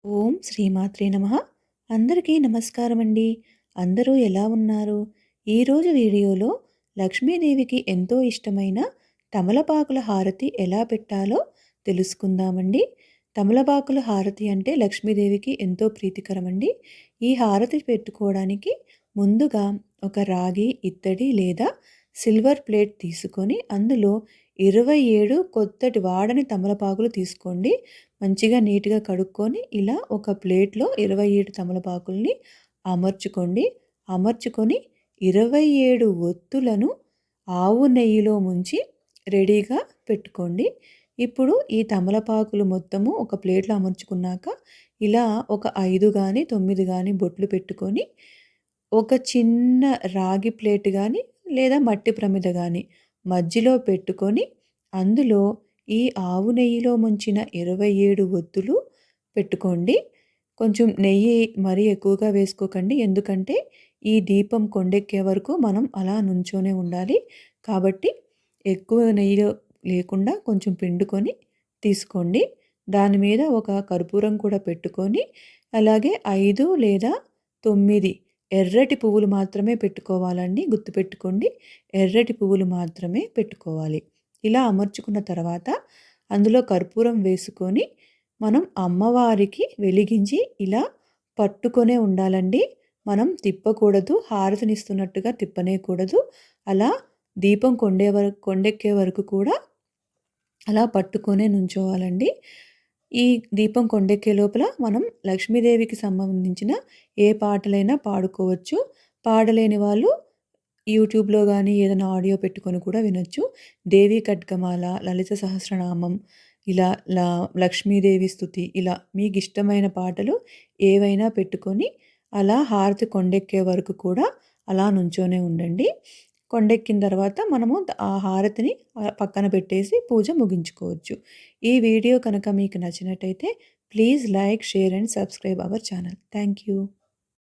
ఓం శ్రీమాత్రే నమః. అందరికీ నమస్కారం అండి. అందరూ ఎలా ఉన్నారు? ఈరోజు వీడియోలో లక్ష్మీదేవికి ఎంతో ఇష్టమైన తమలపాకుల హారతి ఎలా పెట్టాలో తెలుసుకుందామండి. తమలపాకుల హారతి అంటే లక్ష్మీదేవికి ఎంతో ప్రీతికరమండి. ఈ హారతి పెట్టుకోవడానికి ముందుగా ఒక రాగి, ఇత్తడి లేదా సిల్వర్ ప్లేట్ తీసుకొని అందులో 27 కొత్తటి వాడని తమలపాకులు తీసుకోండి. మంచిగా నీట్‌గా కడుక్కొని ఇలా ఒక ప్లేట్‌లో 27 తమలపాకుల్ని అమర్చుకోండి. అమర్చుకొని 27 ఒత్తులను ఆవు నెయ్యిలో ముంచి రెడీగా పెట్టుకోండి. ఇప్పుడు ఈ తమలపాకులు మొత్తము ఒక ప్లేట్‌లో అమర్చుకున్నాక ఇలా ఒక 5 గాని, 9 గాని బొట్లు పెట్టుకొని ఒక చిన్న రాగి ప్లేట్ గాని లేదా మట్టి ప్రమిద గాని మధ్యలో పెట్టుకొని అందులో ఈ ఆవు నెయ్యిలో ముంచిన 27 ఒత్తులు పెట్టుకోండి. కొంచెం నెయ్యి మరీ ఎక్కువగా వేసుకోకండి. ఎందుకంటే ఈ దీపం కొండెక్కే వరకు మనం అలా నుంచొనే ఉండాలి. కాబట్టి ఎక్కువ నెయ్యి లేకుండా కొంచెం పిండుకొని తీసుకోండి. దాని మీద ఒక కర్పూరం కూడా పెట్టుకొని అలాగే 5 లేదా 9 ఎర్రటి పువ్వులు మాత్రమే పెట్టుకోవాలండి. గుర్తుపెట్టుకోండి. ఎర్రటి పువ్వులు మాత్రమే పెట్టుకోవాలి. ఇలా అమర్చుకున్న తర్వాత అందులో కర్పూరం వేసుకొని మనం అమ్మవారికి వెలిగించి ఇలా పట్టుకొనే ఉండాలండి. మనం తిప్పకూడదు. హారతినిస్తున్నట్టుగా తిప్పనేయకూడదు. అలా దీపం కొండెక్కే వరకు కూడా అలా పట్టుకొనే నుంచోవాలండి. ఈ దీపం కొండెక్కే లోపల మనం లక్ష్మీదేవికి సంబంధించిన ఏ పాటలైనా పాడుకోవచ్చు. పాడలేని వాళ్ళు యూట్యూబ్‌లో గానీ ఏదైనా ఆడియో పెట్టుకొని కూడా వినొచ్చు. దేవి ఖడ్గమాల, లలిత సహస్రనామం ఇలా లక్ష్మీదేవి స్తుతి ఇలా మీకిష్టమైన పాటలు ఏవైనా పెట్టుకొని అలా హారతి కొండెక్కే వరకు కూడా అలా నుంచొనే ఉండండి. కొండెక్కిన తర్వాత మనము ఆ హారతిని పక్కన పెట్టేసి పూజ ముగించుకోవచ్చు. ఈ వీడియో కనుక మీకు నచ్చినట్టయితే please like, share and subscribe our channel. Thank you.